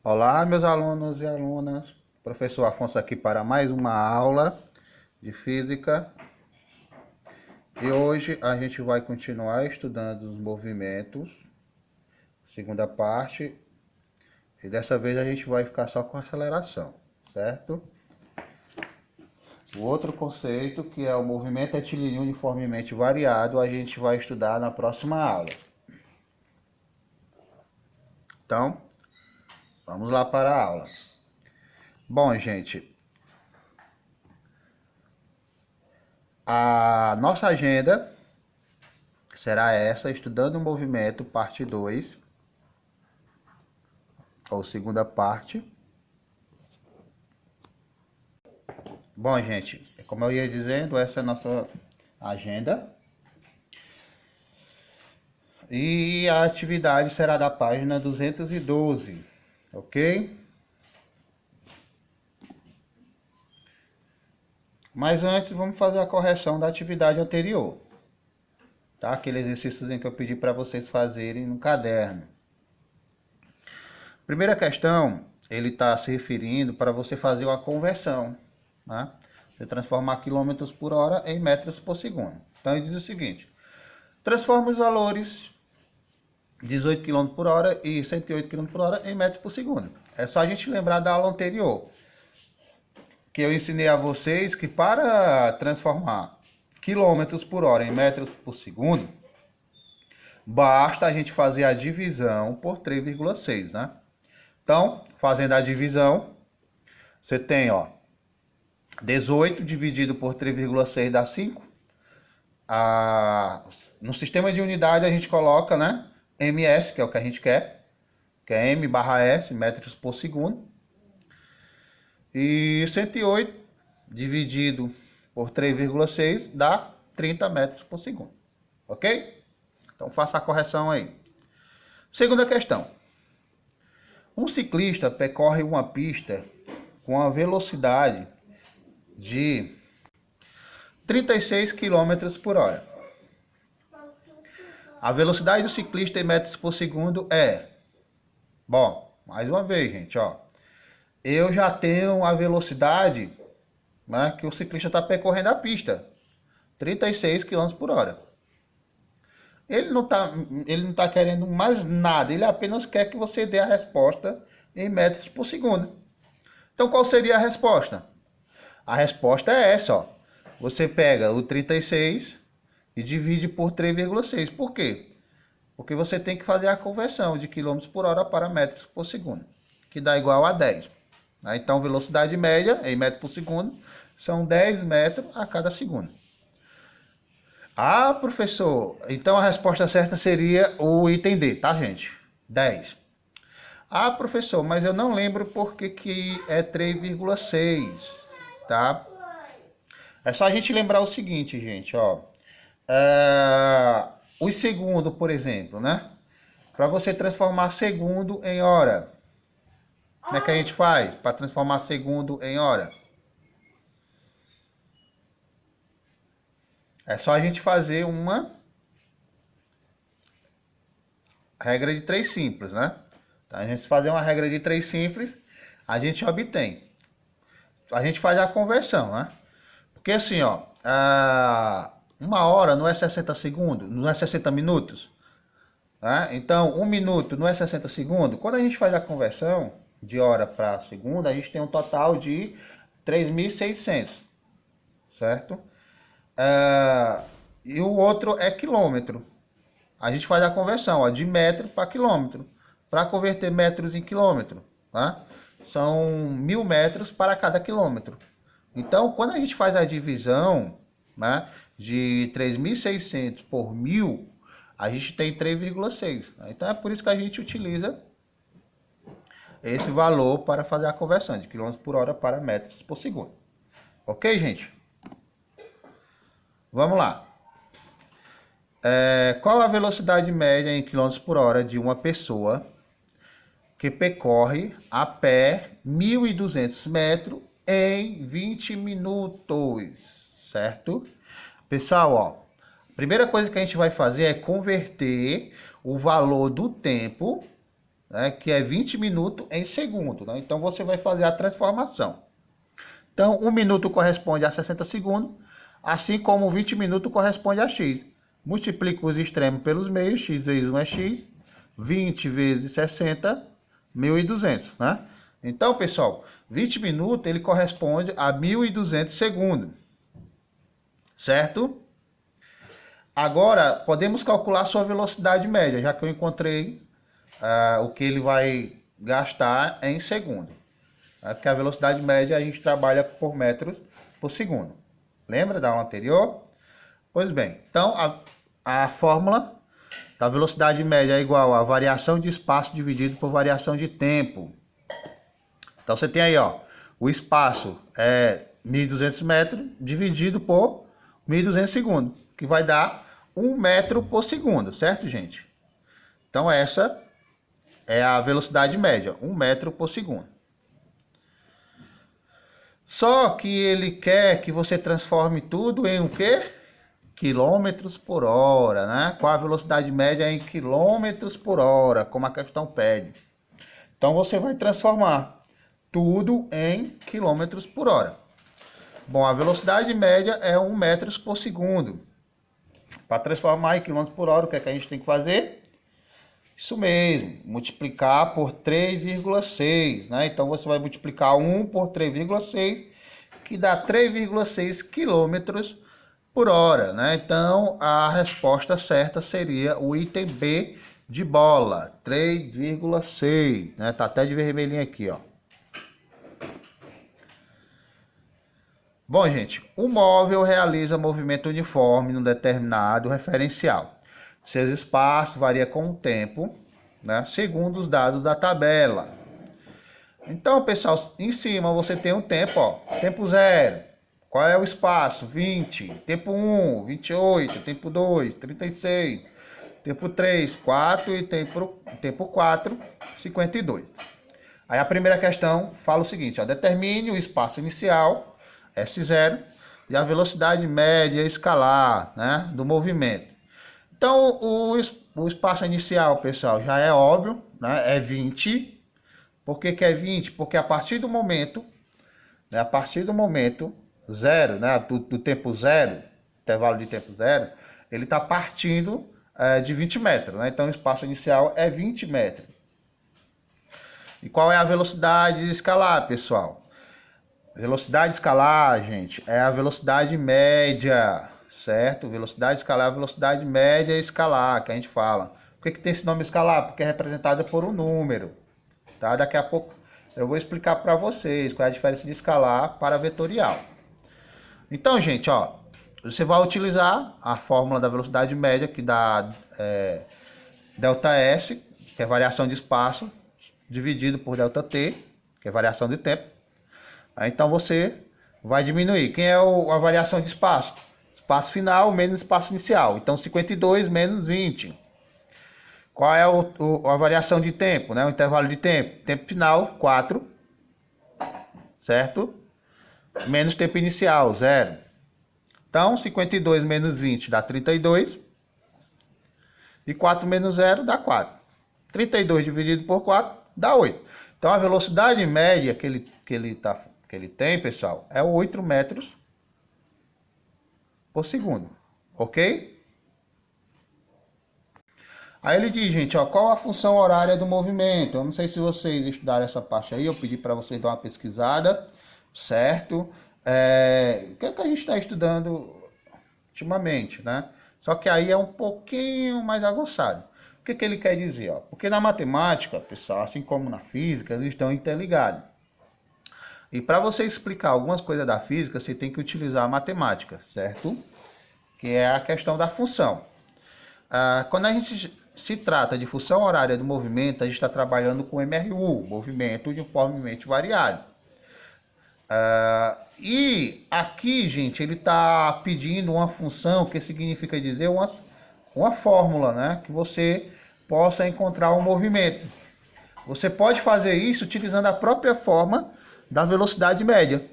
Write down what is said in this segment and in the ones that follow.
Olá, meus alunos e alunas. Professor Afonso aqui para mais uma aula de física. E hoje a gente vai continuar estudando os movimentos, segunda parte. E dessa vez a gente vai ficar só com aceleração, certo? O outro conceito, que é o movimento retilíneo uniformemente variado, a gente vai estudar na próxima aula. Então, vamos lá para a aula. Bom, gente, a nossa agenda será essa, estudando o movimento, parte 2, ou segunda parte. Bom, gente, como eu ia dizendo, essa é a nossa agenda. E a atividade será da página 212, ok? Mas antes, vamos fazer a correção da atividade anterior. Tá? Aquele exercício que eu pedi para vocês fazerem no caderno. Primeira questão, ele está se referindo para você fazer uma conversão. Né? Você transformar quilômetros por hora em metros por segundo. Então, ele diz o seguinte. Transforma os valores 18 km por hora e 108 km por hora em metros por segundo. É só a gente lembrar da aula anterior, que eu ensinei a vocês que para transformar quilômetros por hora em metros por segundo, basta a gente fazer a divisão por 3,6, né? Então, fazendo a divisão, você tem, ó, 18 dividido por 3,6 dá 5. No sistema de unidade a gente coloca, né, ms, que é o que a gente quer, que é m/s, metros por segundo. E 108 dividido por 3,6 dá 30 metros por segundo. Ok? Então faça a correção aí. Segunda questão. Um ciclista percorre uma pista com a velocidade de 36 km por hora. A velocidade do ciclista em metros por segundo é... Bom, mais uma vez, gente, ó. Eu já tenho a velocidade, né, que o ciclista está percorrendo a pista. 36 km por hora. Ele não tá querendo mais nada. Ele apenas quer que você dê a resposta em metros por segundo. Então, qual seria a resposta? A resposta é essa, ó. Você pega o 36 e divide por 3,6. Por quê? Porque você tem que fazer a conversão de quilômetros por hora para metros por segundo, que dá igual a 10. Então, velocidade média em metros por segundo são 10 metros a cada segundo. Ah, professor, então a resposta certa seria o item D, tá, gente? 10. Ah, professor, mas eu não lembro por que é 3,6, tá? É só a gente lembrar o seguinte, gente, ó. Os segundos, por exemplo, né? Para você transformar segundo em hora. Como é que a gente faz para transformar segundo em hora? É só a gente fazer uma regra de 3 simples, né? Então, a gente fazer uma regra de 3 simples, a gente obtém. A gente faz a conversão, né? Porque assim, ó, uma hora não é 60 segundos, não é 60 minutos. Né? Então, 1 minuto não é 60 segundos. Quando a gente faz a conversão de hora para segundo, a gente tem um total de 3.600, certo? E o outro é quilômetro. A gente faz a conversão, ó, de metro para quilômetro. Para converter metros em quilômetro, tá? São 1.000 metros para cada quilômetro. Então, quando a gente faz a divisão, né, de 3.600 por 1.000, a gente tem 3,6. Então, é por isso que a gente utiliza esse valor para fazer a conversão de quilômetros por hora para metros por segundo. Ok, gente? Vamos lá. Qual a velocidade média em quilômetros por hora de uma pessoa que percorre a pé 1.200 metros em 20 minutos, certo? Pessoal, ó, a primeira coisa que a gente vai fazer é converter o valor do tempo né, que é 20 minutos em segundo, né? Então você vai fazer a transformação. Então 1 minuto corresponde a 60 segundos, assim como 20 minutos corresponde a x. Multiplica os extremos pelos meios, x vezes 1 é x, 20 vezes 60, 1.200, né? Então, pessoal, 20 minutos ele corresponde a 1.200 segundos, certo? Agora, podemos calcular sua velocidade média, já que eu encontrei o que ele vai gastar em segundo. Porque a velocidade média a gente trabalha por metros por segundo. Lembra da aula anterior? Pois bem, então a fórmula da velocidade média é igual a variação de espaço dividido por variação de tempo. Então você tem aí, ó, o espaço é 1.200 metros dividido por 1.200 segundos, que vai dar 1 metro por segundo, certo, gente? Então essa é a velocidade média, 1 metro por segundo. Só que ele quer que você transforme tudo em o quê? Quilômetros por hora, né? Qual a velocidade média em quilômetros por hora, como a questão pede. Então você vai transformar tudo em quilômetros por hora. Bom, a velocidade média é 1 metro por segundo. Para transformar em quilômetros por hora, o que é que a gente tem que fazer? Isso mesmo, multiplicar por 3,6, né? Então você vai multiplicar 1 por 3,6, que dá 3,6 quilômetros por hora, né? Então a resposta certa seria o item B de bola, 3,6, né? Tá até de vermelhinho aqui, ó. Bom, gente, o móvel realiza movimento uniforme num determinado referencial. Seus espaços variam com o tempo, né, segundo os dados da tabela. Então, pessoal, em cima você tem um tempo, ó, tempo 0. Qual é o espaço? 20. Tempo 1, 28. Tempo 2, 36. Tempo 3, 4. E tempo 4, 52. Aí a primeira questão fala o seguinte, ó, determine o espaço inicial, S0, e a velocidade média escalar, né, do movimento. Então, o espaço inicial, pessoal, já é óbvio, né, é 20. Por que é 20? Porque a partir do momento, né, zero, né, do tempo zero, intervalo de tempo zero, ele está partindo de 20 metros. Né? Então, o espaço inicial é 20 metros. E qual é a velocidade escalar, pessoal? Velocidade escalar, gente, é a velocidade média, certo? Velocidade escalar é a velocidade média escalar, que a gente fala. Por que tem esse nome escalar? Porque é representada por um número, tá? Daqui a pouco eu vou explicar para vocês qual é a diferença de escalar para vetorial. Então, gente, ó, você vai utilizar a fórmula da velocidade média, que dá ΔS, que é variação de espaço, dividido por ΔT, que é variação de tempo. Então você vai diminuir. Quem é a variação de espaço? Espaço final menos espaço inicial. Então 52 menos 20. Qual é a variação de tempo? Né? O intervalo de tempo. Tempo final, 4. Certo? Menos tempo inicial, 0. Então 52 menos 20 dá 32. E 4 menos 0 dá 4. 32 dividido por 4 dá 8. Então a velocidade média que ele tem, pessoal, é 8 metros por segundo, ok? Aí ele diz, gente, ó, qual a função horária do movimento? Eu não sei se vocês estudaram essa parte aí, eu pedi para vocês dar uma pesquisada, certo? O que é que a gente está estudando ultimamente, né? Só que aí é um pouquinho mais avançado. O que ele quer dizer? Ó? Porque na matemática, pessoal, assim como na física, eles estão interligados. E para você explicar algumas coisas da física, você tem que utilizar a matemática, certo? Que é a questão da função. Quando a gente se trata de função horária do movimento, a gente está trabalhando com MRU, movimento uniformemente variado. E aqui, gente, ele está pedindo uma função que significa dizer uma fórmula, né? Que você possa encontrar um movimento. Você pode fazer isso utilizando a própria forma da velocidade média.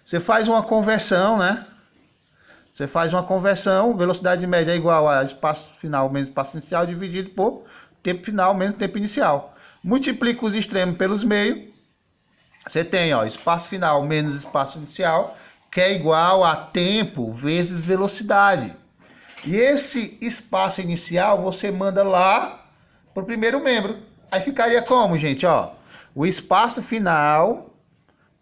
Você faz uma conversão, né? Você faz uma conversão, velocidade média é igual a espaço final menos espaço inicial dividido por tempo final menos tempo inicial. Multiplica os extremos pelos meios. Você tem, ó, espaço final menos espaço inicial, que é igual a tempo vezes velocidade. E esse espaço inicial você manda lá para o primeiro membro. Aí ficaria como, gente? Ó, o espaço final,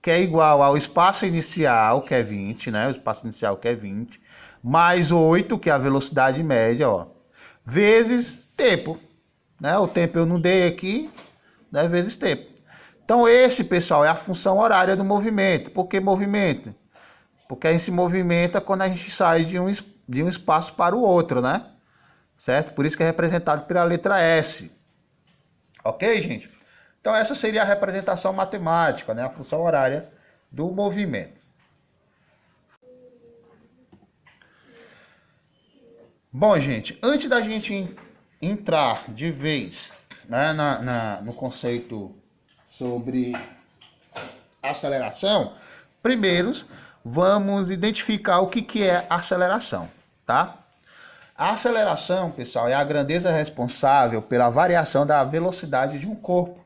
que é igual ao espaço inicial, que é 20, né? O espaço inicial que é 20, mais 8, que é a velocidade média, ó, vezes tempo. Né? O tempo eu não dei aqui, né? Vezes tempo. Então esse, pessoal, é a função horária do movimento. Por que movimento? Porque a gente se movimenta quando a gente sai de um espaço para o outro, né? Certo? Por isso que é representado pela letra S. Ok, gente? Então essa seria a representação matemática, né? A função horária do movimento. Bom, gente, antes da gente entrar de vez, né, no conceito sobre aceleração, primeiro vamos identificar o que é aceleração, tá? A aceleração, pessoal, é a grandeza responsável pela variação da velocidade de um corpo.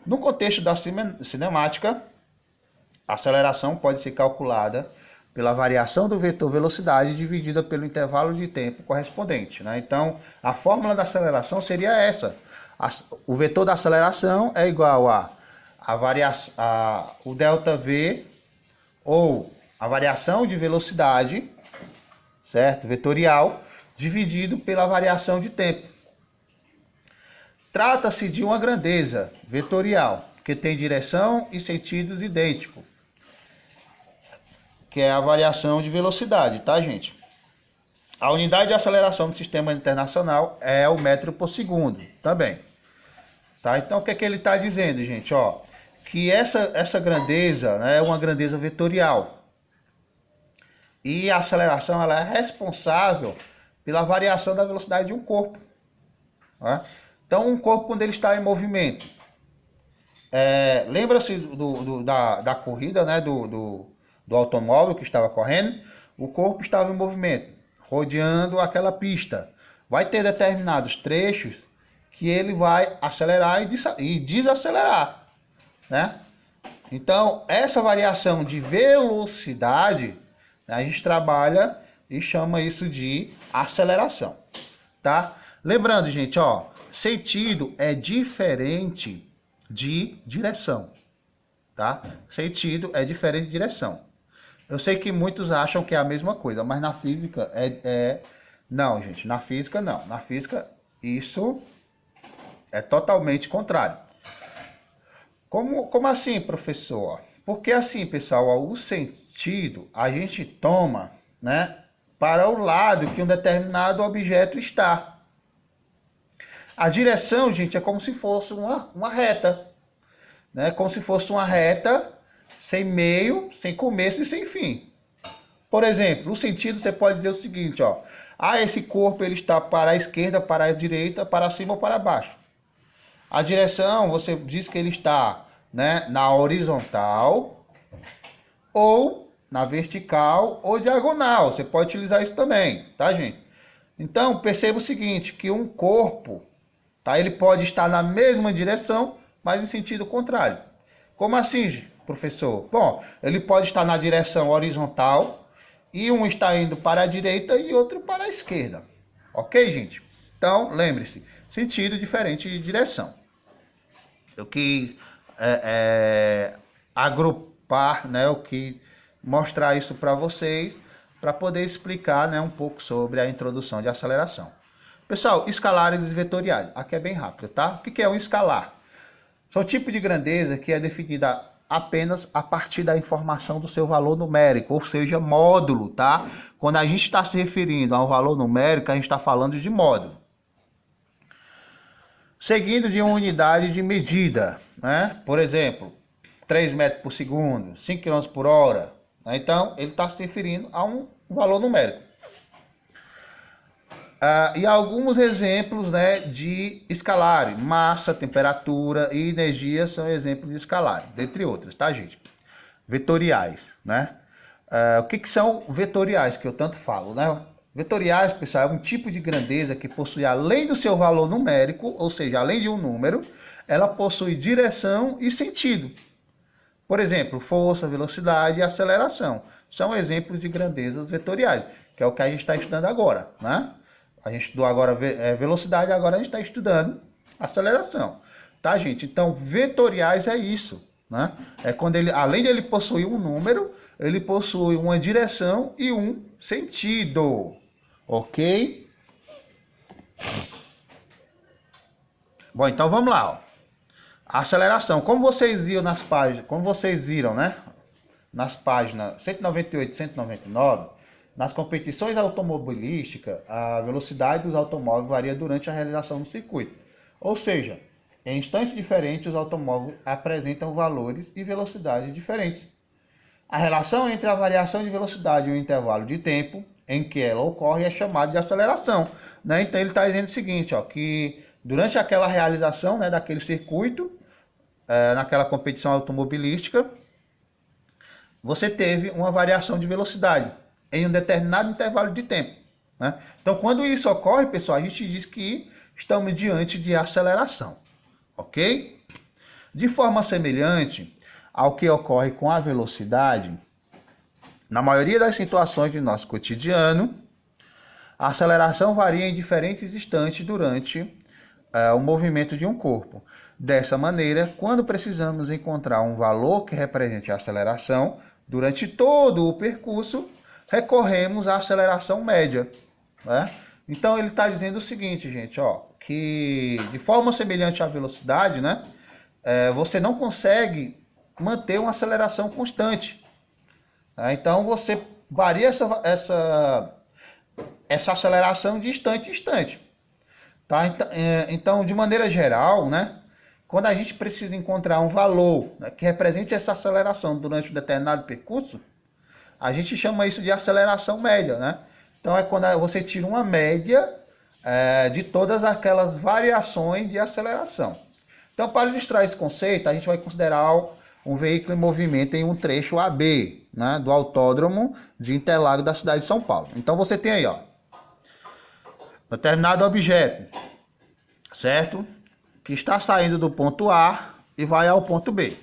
No contexto da cinemática, a aceleração pode ser calculada pela variação do vetor velocidade dividida pelo intervalo de tempo correspondente, né? Então, a fórmula da aceleração seria essa. O vetor da aceleração é igual o ΔV, ou a variação de velocidade, certo? Vetorial, dividido pela variação de tempo. Trata-se de uma grandeza vetorial, que tem direção e sentidos idênticos, que é a variação de velocidade, tá, gente? A unidade de aceleração do sistema internacional é o metro por segundo, também. Tá? Então, o que é que ele está dizendo, gente? Ó, que essa grandeza, né, é uma grandeza vetorial. E a aceleração ela é responsável pela variação da velocidade de um corpo. Né? Então, um corpo, quando ele está em movimento, lembra-se da corrida, né, do automóvel que estava correndo? O corpo estava em movimento, rodeando aquela pista. Vai ter determinados trechos que ele vai acelerar e desacelerar, né? Então, essa variação de velocidade, né, a gente trabalha e chama isso de aceleração, tá? Lembrando, gente, ó, sentido é diferente de direção, tá? Sentido é diferente de direção. Eu sei que muitos acham que é a mesma coisa, mas na física não, gente, na física não. Na física isso é totalmente contrário. Como assim, professor? Porque assim, pessoal, ó, o sentido a gente toma, né, para o lado que um determinado objeto está. A direção, gente, é como se fosse uma reta, né? Como se fosse uma reta sem meio, sem começo e sem fim. Por exemplo, o sentido você pode dizer o seguinte, ó: esse corpo ele está para a esquerda, para a direita, para cima ou para baixo. A direção, você diz que ele está, né, na horizontal, ou na vertical, ou diagonal. Você pode utilizar isso também, tá, gente? Então, perceba o seguinte, que um corpo, tá, ele pode estar na mesma direção, mas em sentido contrário. Como assim, professor? Bom, ele pode estar na direção horizontal, e um está indo para a direita e outro para a esquerda. Ok, gente? Então, lembre-se, sentido diferente de direção. Eu quis agrupar, né, eu quis mostrar isso para vocês, para poder explicar, né, um pouco sobre a introdução de aceleração. Pessoal, escalares e vetoriais. Aqui é bem rápido, tá? O que é um escalar? São tipo de grandeza que é definida apenas a partir da informação do seu valor numérico, ou seja, módulo, tá? Quando a gente está se referindo a um valor numérico, a gente está falando de módulo. Seguindo de uma unidade de medida, né? Por exemplo, 3 metros por segundo, 5 km por hora. Né? Então, ele está se referindo a um valor numérico. E alguns exemplos, né, de escalares: massa, temperatura e energia são exemplos de escalares, dentre outros, tá, gente? Vetoriais, né? O que são vetoriais, que eu tanto falo, né? Vetoriais, pessoal, é um tipo de grandeza que possui, além do seu valor numérico, ou seja, além de um número, ela possui direção e sentido. Por exemplo, força, velocidade e aceleração. São exemplos de grandezas vetoriais, que é o que a gente está estudando agora, né? A gente estudou agora velocidade, agora a gente está estudando aceleração. Tá, gente? Então, vetoriais é isso, né? É quando ele, além de ele possuir um número, ele possui uma direção e um sentido. Ok? Bom, então vamos lá, ó. Aceleração. Como vocês viram nas páginas, né? Nas páginas 198 e 199, nas competições automobilísticas, a velocidade dos automóveis varia durante a realização do circuito. Ou seja, em instantes diferentes, os automóveis apresentam valores e velocidades diferentes. A relação entre a variação de velocidade e o intervalo de tempo em que ela ocorre é chamada de aceleração, né? Então ele está dizendo o seguinte, ó, que durante aquela realização, né, daquele circuito, naquela competição automobilística, você teve uma variação de velocidade em um determinado intervalo de tempo, né? Então, quando isso ocorre, pessoal, a gente diz que estamos diante de aceleração, ok? De forma semelhante ao que ocorre com a velocidade, na maioria das situações de nosso cotidiano, a aceleração varia em diferentes instantes durante o movimento de um corpo. Dessa maneira, quando precisamos encontrar um valor que represente a aceleração, durante todo o percurso, recorremos à aceleração média, né? Então ele está dizendo o seguinte, gente, ó, que de forma semelhante à velocidade, né, você não consegue manter uma aceleração constante. Né? Então você varia essa aceleração de instante em instante. Tá? Então, de maneira geral, né, quando a gente precisa encontrar um valor, né, que represente essa aceleração durante um determinado percurso, a gente chama isso de aceleração média, né? Então é quando você tira uma média de todas aquelas variações de aceleração. Então, para ilustrar esse conceito, a gente vai considerar um veículo em movimento em um trecho AB, né, do Autódromo de Interlagos da cidade de São Paulo. Então você tem aí, ó, determinado objeto, certo? Que está saindo do ponto A e vai ao ponto B.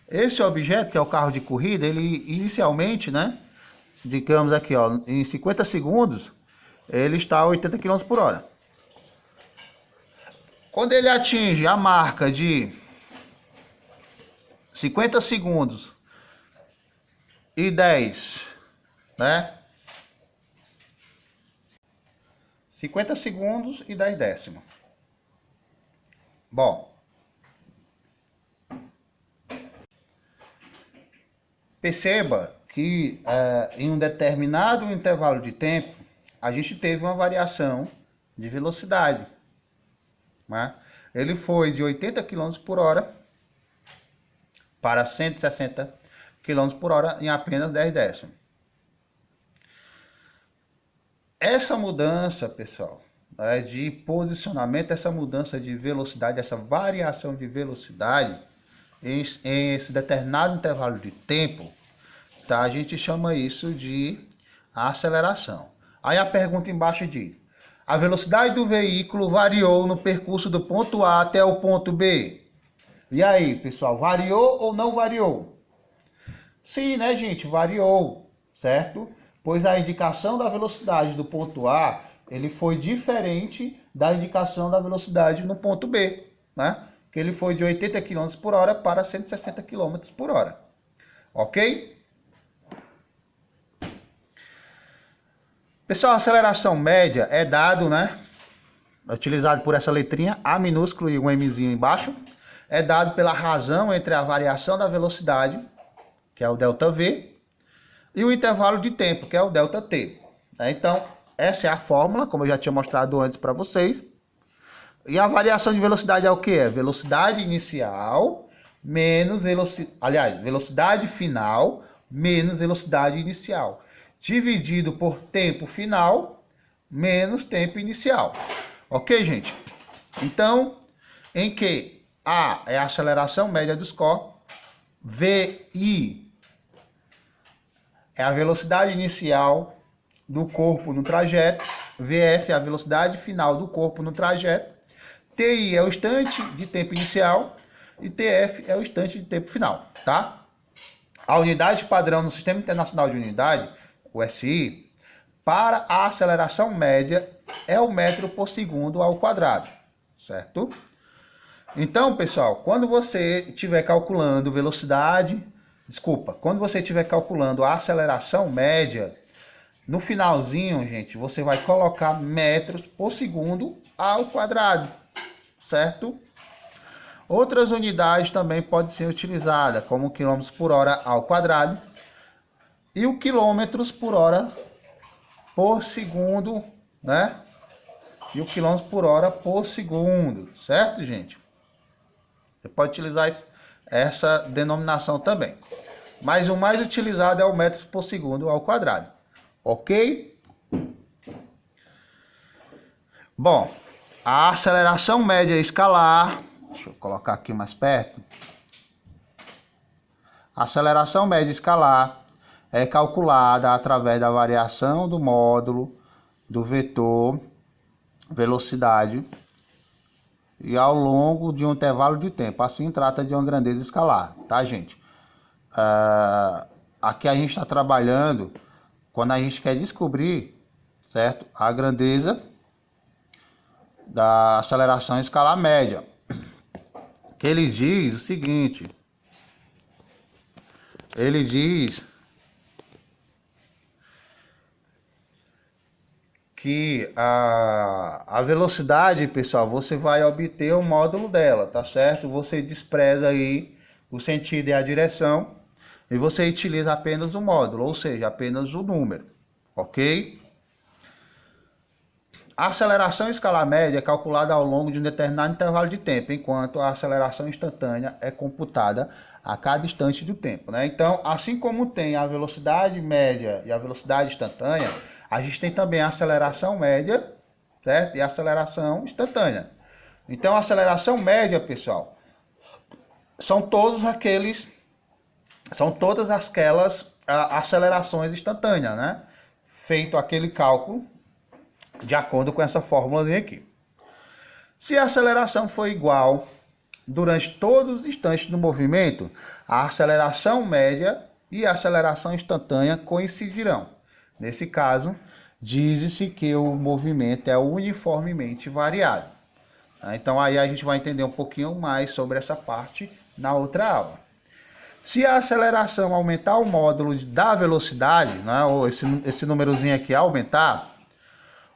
Esse objeto, que é o carro de corrida, ele inicialmente, né, digamos aqui, ó, em 50 segundos, ele está a 80 km por hora. Quando ele atinge a marca de 50 segundos e 10, né? 50 segundos e 10 décimos. Bom, perceba que em um determinado intervalo de tempo, a gente teve uma variação de velocidade, né? Ele foi de 80 km por hora para 160 km por hora em apenas 10 décimos. Essa mudança, pessoal, de posicionamento, essa mudança de velocidade, essa variação de velocidade em esse determinado intervalo de tempo, tá? A gente chama isso de aceleração. Aí a pergunta embaixo diz: a velocidade do veículo variou no percurso do ponto A até o ponto B. E aí, pessoal, variou ou não variou? Sim, né, gente? Variou, certo? Pois a indicação da velocidade do ponto A, ele foi diferente da indicação da velocidade no ponto B, né? Que ele foi de 80 km por hora para 160 km por hora. Ok? Pessoal, a aceleração média é dado, né? Utilizado por essa letrinha A minúsculo e um Mzinho embaixo. É dado pela razão entre a variação da velocidade, que é o ΔV, e o intervalo de tempo, que é o ΔT. Então, essa é a fórmula, como eu já tinha mostrado antes para vocês. E a variação de velocidade é o que? É velocidade inicial menos velocidade final menos velocidade inicial, dividido por tempo final menos tempo inicial. Ok, gente? Então, em que A é a aceleração média dos corpos, VI é a velocidade inicial do corpo no trajeto, VF é a velocidade final do corpo no trajeto, TI é o instante de tempo inicial e TF é o instante de tempo final, tá? A unidade padrão no Sistema Internacional de Unidade, o SI, para a aceleração média é o metro por segundo ao quadrado, certo? Então, pessoal, quando você estiver calculando quando você estiver calculando a aceleração média, no finalzinho, gente, você vai colocar metros por segundo ao quadrado, certo? Outras unidades também podem ser utilizadas, como o quilômetros por hora ao quadrado e o quilômetros por hora por segundo, né? E o quilômetros por hora por segundo, certo, gente? Você pode utilizar essa denominação também. Mas o mais utilizado é o metros por segundo ao quadrado. Ok? Bom, a aceleração média escalar, deixa eu colocar aqui mais perto. A aceleração média escalar é calculada através da variação do módulo do vetor velocidade e ao longo de um intervalo de tempo. Assim, trata de uma grandeza escalar, tá, gente? Aqui a gente está trabalhando quando a gente quer descobrir, certo, a grandeza da aceleração escalar média. Que ele diz o seguinte: ele diz que a velocidade, pessoal, você vai obter o módulo dela, tá certo? Você despreza aí o sentido e a direção e você utiliza apenas o módulo, ou seja, apenas o número, ok? A aceleração escalar média é calculada ao longo de um determinado intervalo de tempo, enquanto a aceleração instantânea é computada a cada instante do tempo, né? Então, assim como tem a velocidade média e a velocidade instantânea, a gente tem também a aceleração média, certo? E a aceleração instantânea. Então, a aceleração média, pessoal, são todas aquelas acelerações instantâneas, né? Feito aquele cálculo de acordo com essa fórmula aqui. Se a aceleração for igual durante todos os instantes do movimento, a aceleração média e a aceleração instantânea coincidirão. Nesse caso, diz-se que o movimento é uniformemente variado. Então aí a gente vai entender um pouquinho mais sobre essa parte na outra aula. Se a aceleração aumentar o módulo da velocidade, né, ou esse númerozinho aqui aumentar,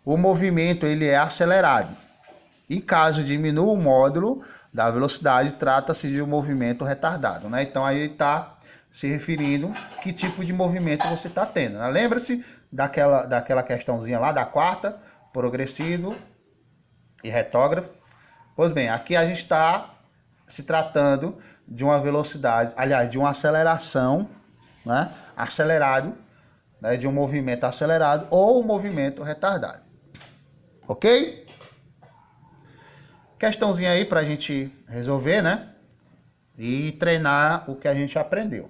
o movimento ele é acelerado. E caso diminua o módulo da velocidade, trata-se de um movimento retardado, né? Então aí está se referindo que tipo de movimento você está tendo, né? Lembra-se daquela questãozinha lá da quarta, progressivo e retógrafo? Pois bem, aqui a gente está se tratando de uma velocidade, aliás, de uma aceleração, né? Acelerado, né? De um movimento acelerado ou um movimento retardado. Ok? Questãozinha aí para a gente resolver, né? E treinar o que a gente aprendeu.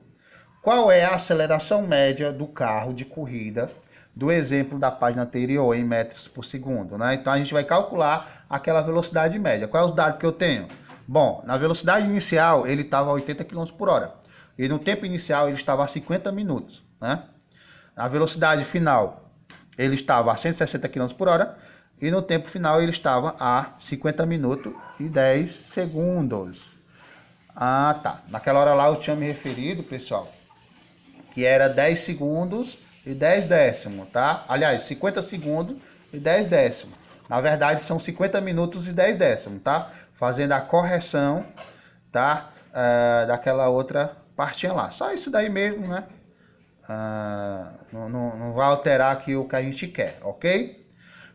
Qual é a aceleração média do carro de corrida do exemplo da página anterior em metros por segundo, né? Então a gente vai calcular aquela velocidade média. Qual é os dados que eu tenho? Bom, na velocidade inicial ele estava a 80 km por hora. E no tempo inicial ele estava a 50 minutos, né? Na velocidade final ele estava a 160 km por hora. E no tempo final ele estava a 50 minutos e 10 segundos. Ah, tá. Naquela hora lá eu tinha me referido, pessoal, que era 10 segundos e 10 décimos, tá? Aliás, 50 segundos e 10 décimos. Na verdade, são 50 minutos e 10 décimos, tá? Fazendo a correção, tá? Daquela outra partinha lá. Só isso daí mesmo, né? Não vai alterar aqui o que a gente quer, ok?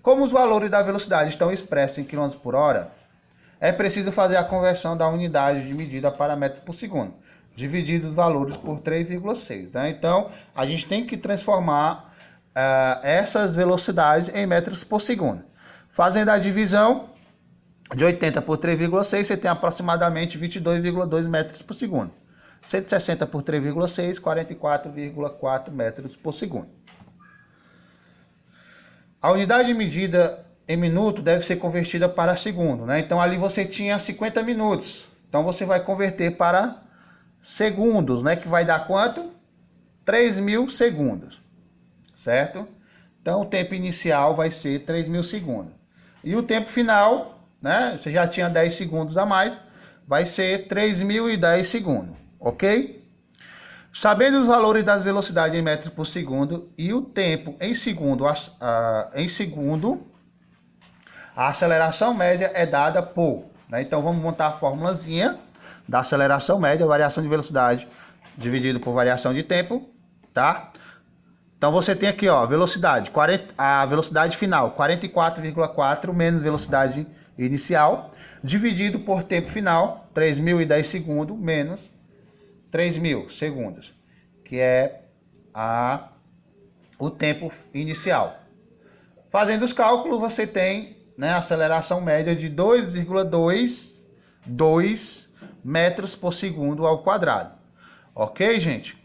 Como os valores da velocidade estão expressos em km por hora, é preciso fazer a conversão da unidade de medida para metro por segundo, dividido os valores por 3,6. Né? Então, a gente tem que transformar essas velocidades em metros por segundo. Fazendo a divisão de 80 por 3,6, você tem aproximadamente 22,2 metros por segundo. 160 por 3,6, 44,4 metros por segundo. A unidade de medida em minuto deve ser convertida para segundo, né? Então ali você tinha 50 minutos. Então você vai converter para segundos, né? Que vai dar quanto? 3.000 segundos, certo? Então o tempo inicial vai ser 3.000 segundos. E o tempo final, né? Você já tinha 10 segundos a mais, vai ser 3.010 segundos, ok? Sabendo os valores das velocidades em metros por segundo e o tempo em segundo, a aceleração média é dada por, né? Então vamos montar a formulazinha da aceleração média, variação de velocidade dividido por variação de tempo, tá? Então você tem aqui, ó, velocidade, a velocidade final, 44,4 menos velocidade inicial, dividido por tempo final, 3.010 segundos, menos 3.000 segundos, que é o tempo inicial. Fazendo os cálculos, você tem, né, a aceleração média de 2,22 metros por segundo ao quadrado. Ok, gente?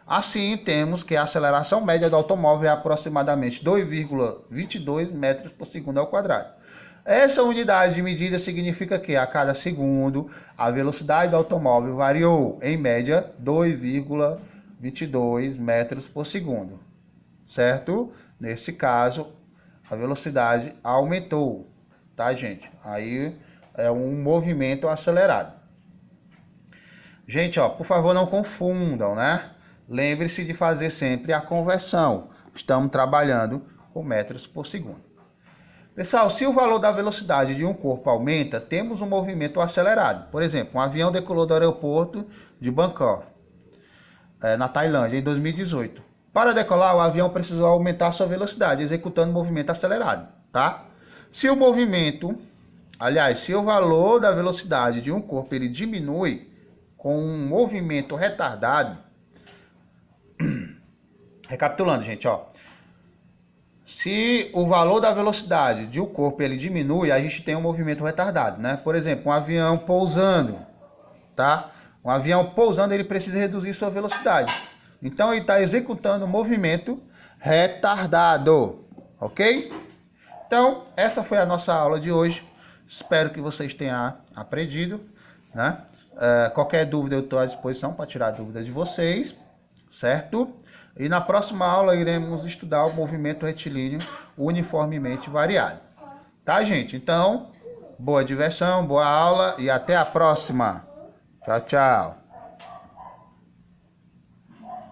Assim, temos que a aceleração média do automóvel é aproximadamente 2,22 metros por segundo ao quadrado. Essa unidade de medida significa que a cada segundo a velocidade do automóvel variou, em média, 2,22 metros por segundo, certo? Nesse caso, a velocidade aumentou, tá, gente? Aí é um movimento acelerado. Gente, ó, por favor, não confundam, né? Lembre-se de fazer sempre a conversão. Estamos trabalhando com metros por segundo. Pessoal, se o valor da velocidade de um corpo aumenta, temos um movimento acelerado. Por exemplo, um avião decolou do aeroporto de Bangkok, na Tailândia, em 2018. Para decolar, o avião precisou aumentar sua velocidade, executando um movimento acelerado, tá? Se o valor da velocidade de um corpo ele diminui com um movimento retardado, recapitulando, gente, ó. Se o valor da velocidade de um corpo ele diminui, a gente tem um movimento retardado, né? Por exemplo, um avião pousando, tá? Um avião pousando, ele precisa reduzir sua velocidade. Então, ele está executando um movimento retardado, ok? Então, essa foi a nossa aula de hoje. Espero que vocês tenham aprendido, né? Qualquer dúvida eu estou à disposição para tirar dúvidas de vocês, certo? E na próxima aula iremos estudar o movimento retilíneo uniformemente variado. Tá, gente? Então, boa diversão, boa aula e até a próxima. Tchau, tchau.